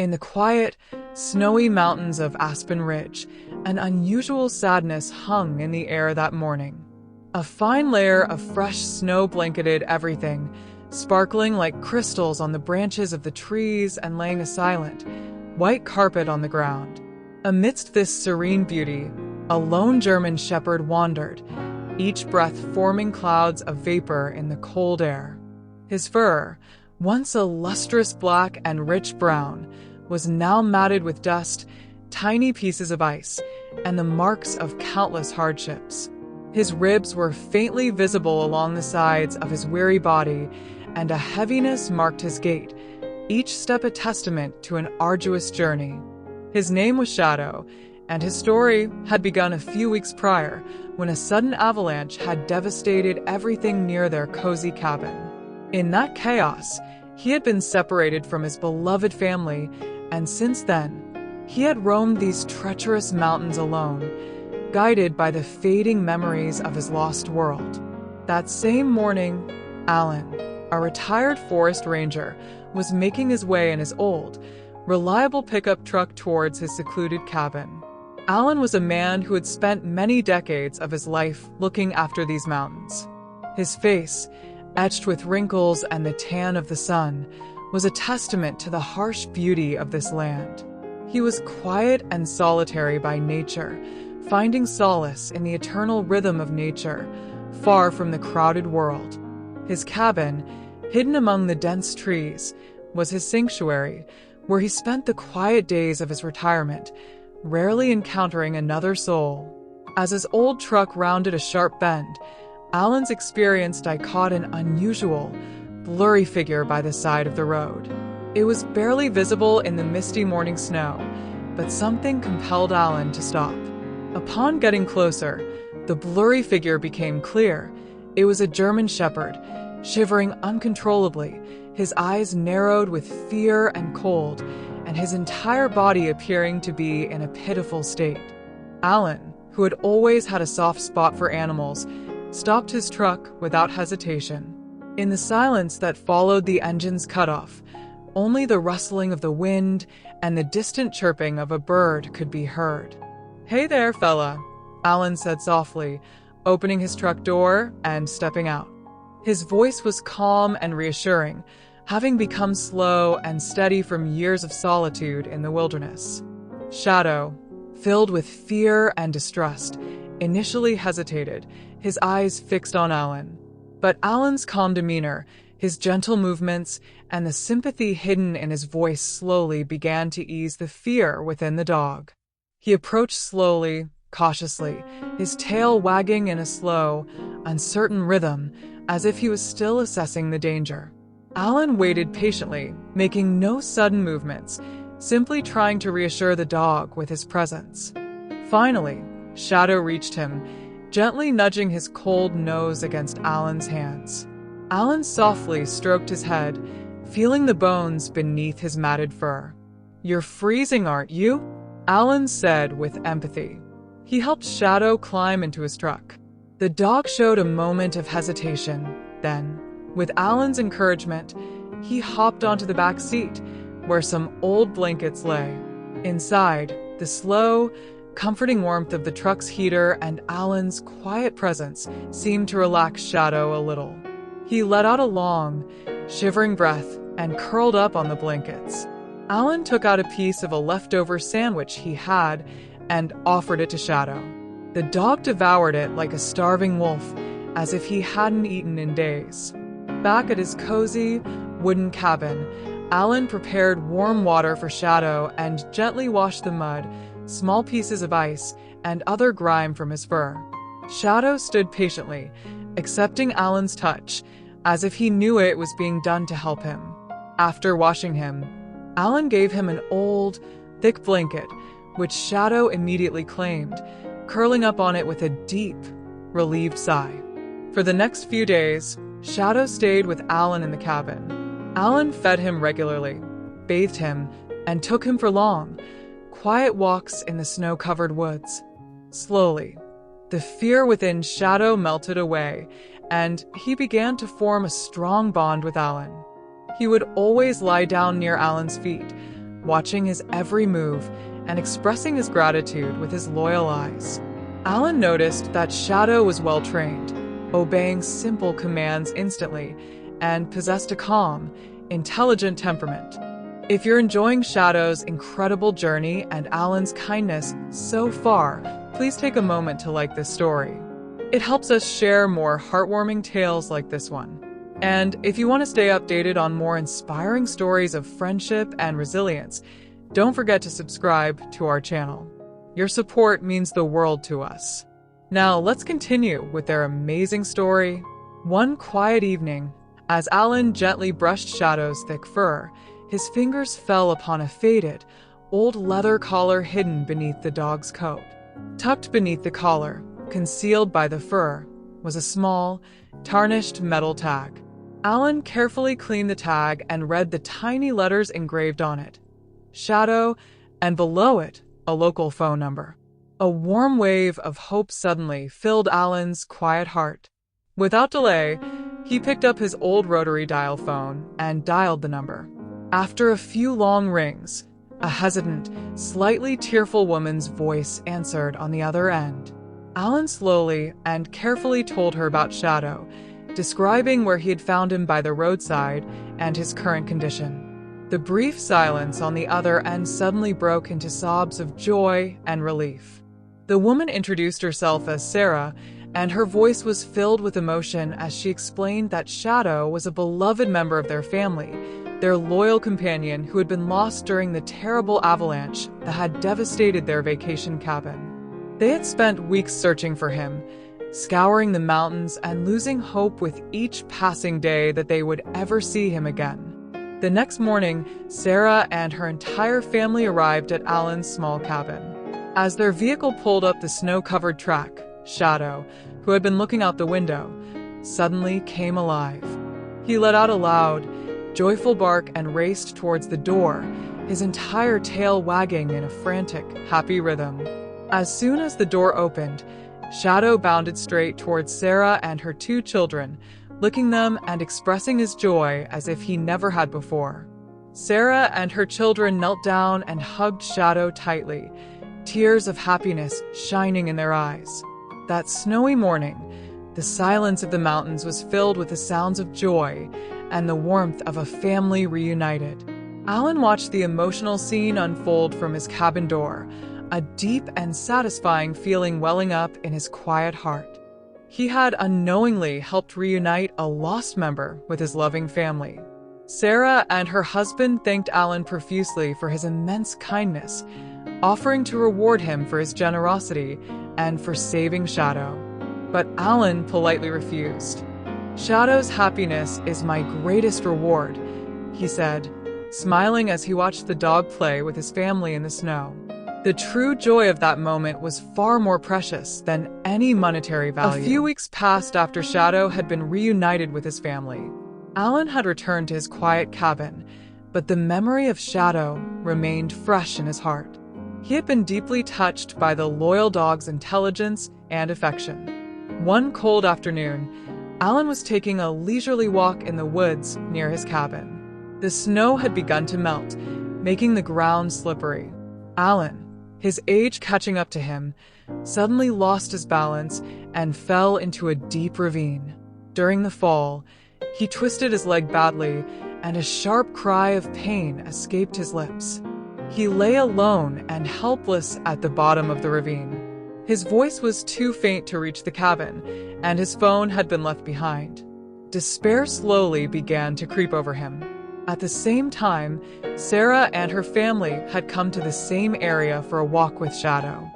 In the quiet, snowy mountains of Aspen Ridge, an unusual sadness hung in the air that morning. A fine layer of fresh snow blanketed everything, sparkling like crystals on the branches of the trees and laying a silent, white carpet on the ground. Amidst this serene beauty, a lone German shepherd wandered, each breath forming clouds of vapor in the cold air. His fur, once a lustrous black and rich brown, was now matted with dust, tiny pieces of ice, and the marks of countless hardships. His ribs were faintly visible along the sides of his weary body, and a heaviness marked his gait, each step a testament to an arduous journey. His name was Shadow, and his story had begun a few weeks prior when a sudden avalanche had devastated everything near their cozy cabin. In that chaos, he had been separated from his beloved family, and since then, he had roamed these treacherous mountains alone, guided by the fading memories of his lost world. That same morning, Alan, a retired forest ranger, was making his way in his old, reliable pickup truck towards his secluded cabin. Alan was a man who had spent many decades of his life looking after these mountains. His face, etched with wrinkles and the tan of the sun, was a testament to the harsh beauty of this land. He was quiet and solitary by nature, finding solace in the eternal rhythm of nature, far from the crowded world. His cabin, hidden among the dense trees, was his sanctuary, where he spent the quiet days of his retirement, rarely encountering another soul. As his old truck rounded a sharp bend, Alan's experienced caught an unusual, blurry figure by the side of the road. It was barely visible in the misty morning snow, but something compelled Alan to stop. Upon getting closer, the blurry figure became clear. It was a German shepherd, shivering uncontrollably, his eyes narrowed with fear and cold, and his entire body appearing to be in a pitiful state. Alan, who had always had a soft spot for animals, stopped his truck without hesitation. In the silence that followed the engine's cutoff, only the rustling of the wind and the distant chirping of a bird could be heard. "Hey there, fella," Alan said softly, opening his truck door and stepping out. His voice was calm and reassuring, having become slow and steady from years of solitude in the wilderness. Shadow, filled with fear and distrust, initially hesitated, his eyes fixed on Alan. But Alan's calm demeanor, his gentle movements, and the sympathy hidden in his voice slowly began to ease the fear within the dog. He approached slowly, cautiously, his tail wagging in a slow, uncertain rhythm, as if he was still assessing the danger. Alan waited patiently, making no sudden movements, simply trying to reassure the dog with his presence. Finally, Shadow reached him, gently nudging his cold nose against Alan's hands. Alan softly stroked his head, feeling the bones beneath his matted fur. "You're freezing, aren't you?" Alan said with empathy. He helped Shadow climb into his truck. The dog showed a moment of hesitation. Then, with Alan's encouragement, he hopped onto the back seat, where some old blankets lay. Inside, the slow, comforting warmth of the truck's heater and Alan's quiet presence seemed to relax Shadow a little. He let out a long, shivering breath and curled up on the blankets. Alan took out a piece of a leftover sandwich he had and offered it to Shadow. The dog devoured it like a starving wolf, as if he hadn't eaten in days. Back at his cozy, wooden cabin, Alan prepared warm water for Shadow and gently washed the mud, small pieces of ice, and other grime from his fur. Shadow stood patiently, accepting Alan's touch, as if he knew it was being done to help him. After washing him, Alan gave him an old, thick blanket, which Shadow immediately claimed, curling up on it with a deep, relieved sigh. For the next few days, Shadow stayed with Alan in the cabin. Alan fed him regularly, bathed him, and took him for long, quiet walks in the snow-covered woods. Slowly, the fear within Shadow melted away, and he began to form a strong bond with Alan. He would always lie down near Alan's feet, watching his every move and expressing his gratitude with his loyal eyes. Alan noticed that Shadow was well-trained, obeying simple commands instantly, and possessed a calm, intelligent temperament. If you're enjoying Shadow's incredible journey and Alan's kindness so far, please take a moment to like this story. It helps us share more heartwarming tales like this one. And if you want to stay updated on more inspiring stories of friendship and resilience, don't forget to subscribe to our channel. Your support means the world to us. Now let's continue with their amazing story. One quiet evening, as Alan gently brushed Shadow's thick fur, his fingers fell upon a faded, old leather collar hidden beneath the dog's coat. Tucked beneath the collar, concealed by the fur, was a small, tarnished metal tag. Alan carefully cleaned the tag and read the tiny letters engraved on it. Shadow, and below it, a local phone number. A warm wave of hope suddenly filled Alan's quiet heart. Without delay, he picked up his old rotary dial phone and dialed the number. After a few long rings, a hesitant, slightly tearful woman's voice answered on the other end. Alan slowly and carefully told her about Shadow, describing where he had found him by the roadside and his current condition. The brief silence on the other end suddenly broke into sobs of joy and relief. The woman introduced herself as Sarah, and her voice was filled with emotion as she explained that Shadow was a beloved member of their family, their loyal companion who had been lost during the terrible avalanche that had devastated their vacation cabin. They had spent weeks searching for him, scouring the mountains and losing hope with each passing day that they would ever see him again. The next morning, Sarah and her entire family arrived at Alan's small cabin. As their vehicle pulled up the snow-covered track, Shadow, who had been looking out the window, suddenly came alive. He let out a loud, joyful bark and raced towards the door, his entire tail wagging in a frantic, happy rhythm. As soon as the door opened, Shadow bounded straight towards Sarah and her two children, licking them and expressing his joy as if he never had before. Sarah and her children knelt down and hugged Shadow tightly, tears of happiness shining in their eyes. That snowy morning, the silence of the mountains was filled with the sounds of joy and the warmth of a family reunited. Alan watched the emotional scene unfold from his cabin door, a deep and satisfying feeling welling up in his quiet heart. He had unknowingly helped reunite a lost member with his loving family. Sarah and her husband thanked Alan profusely for his immense kindness, offering to reward him for his generosity and for saving Shadow. But Alan politely refused. "Shadow's happiness is my greatest reward," he said, smiling as he watched the dog play with his family in the snow. The true joy of that moment was far more precious than any monetary value. A few weeks passed after Shadow had been reunited with his family. Alan had returned to his quiet cabin, but the memory of Shadow remained fresh in his heart. He had been deeply touched by the loyal dog's intelligence and affection. One cold afternoon, Alan was taking a leisurely walk in the woods near his cabin. The snow had begun to melt, making the ground slippery. Alan, his age catching up to him, suddenly lost his balance and fell into a deep ravine. During the fall, he twisted his leg badly, and a sharp cry of pain escaped his lips. He lay alone and helpless at the bottom of the ravine. His voice was too faint to reach the cabin, and his phone had been left behind. Despair slowly began to creep over him. At the same time, Sarah and her family had come to the same area for a walk with Shadow.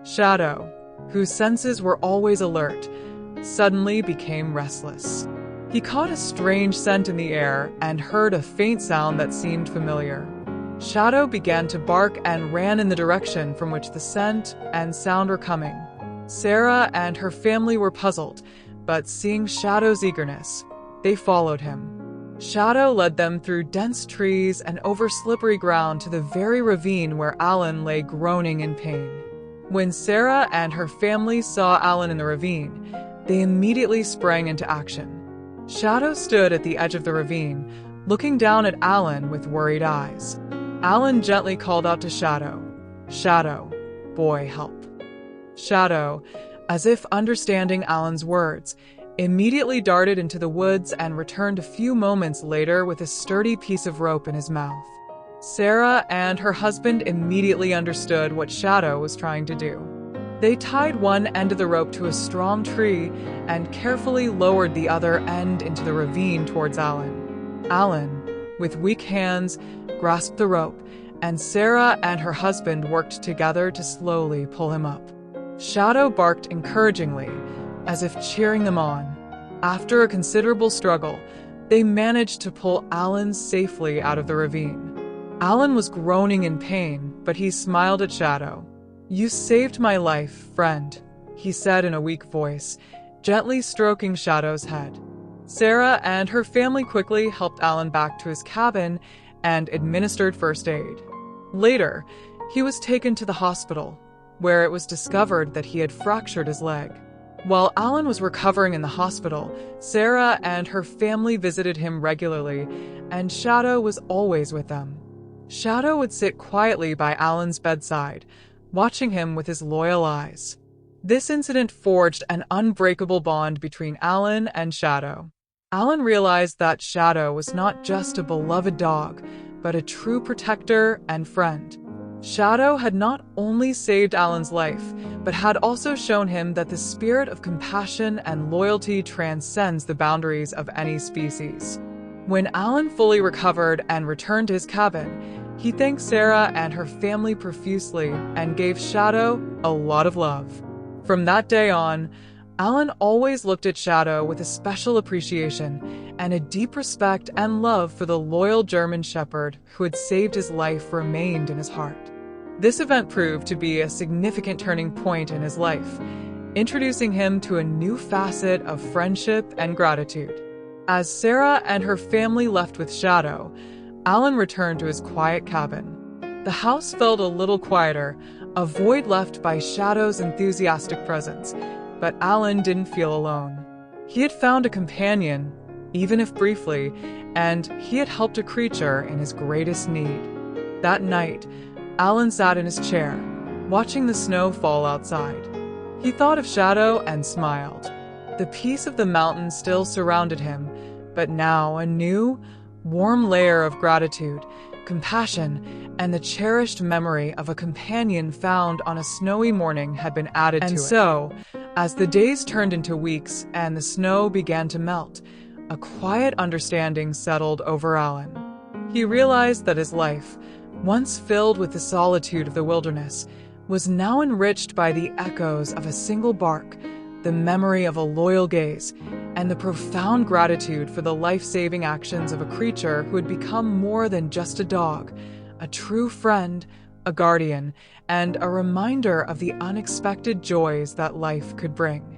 Shadow, whose senses were always alert, suddenly became restless. He caught a strange scent in the air and heard a faint sound that seemed familiar. Shadow began to bark and ran in the direction from which the scent and sound were coming. Sarah and her family were puzzled, but seeing Shadow's eagerness, they followed him. Shadow led them through dense trees and over slippery ground to the very ravine where Alan lay groaning in pain. When Sarah and her family saw Alan in the ravine, they immediately sprang into action. Shadow stood at the edge of the ravine, looking down at Alan with worried eyes. Alan gently called out to Shadow, "Shadow, boy, help." Shadow, as if understanding Alan's words, immediately darted into the woods and returned a few moments later with a sturdy piece of rope in his mouth. Sarah and her husband immediately understood what Shadow was trying to do. They tied one end of the rope to a strong tree and carefully lowered the other end into the ravine towards Alan. Alan, with weak hands, grasped the rope, and Sarah and her husband worked together to slowly pull him up. Shadow barked encouragingly, as if cheering them on. After a considerable struggle, they managed to pull Alan safely out of the ravine. Alan was groaning in pain, but he smiled at Shadow. "You saved my life, friend," he said in a weak voice, gently stroking Shadow's head. Sarah and her family quickly helped Alan back to his cabin and administered first aid. Later, he was taken to the hospital, where it was discovered that he had fractured his leg. While Alan was recovering in the hospital, Sarah and her family visited him regularly, and Shadow was always with them. Shadow would sit quietly by Alan's bedside, watching him with his loyal eyes. This incident forged an unbreakable bond between Alan and Shadow. Alan realized that Shadow was not just a beloved dog, but a true protector and friend. Shadow had not only saved Alan's life, but had also shown him that the spirit of compassion and loyalty transcends the boundaries of any species. When Alan fully recovered and returned to his cabin, he thanked Sarah and her family profusely and gave Shadow a lot of love. From that day on, Alan always looked at Shadow with a special appreciation and a deep respect and love for the loyal German Shepherd who had saved his life remained in his heart. This event proved to be a significant turning point in his life, introducing him to a new facet of friendship and gratitude. As Sarah and her family left with Shadow, Alan returned to his quiet cabin. The house felt a little quieter, a void left by Shadow's enthusiastic presence, but Alan didn't feel alone. He had found a companion, even if briefly, and he had helped a creature in his greatest need. That night, Alan sat in his chair, watching the snow fall outside. He thought of Shadow and smiled. The peace of the mountain still surrounded him, but now a new, warm layer of gratitude, compassion, and the cherished memory of a companion found on a snowy morning had been added to it. And so, as the days turned into weeks and the snow began to melt, a quiet understanding settled over Alan. He realized that his life, once filled with the solitude of the wilderness, was now enriched by the echoes of a single bark, the memory of a loyal gaze, and the profound gratitude for the life-saving actions of a creature who had become more than just a dog, a true friend, a guardian, and a reminder of the unexpected joys that life could bring.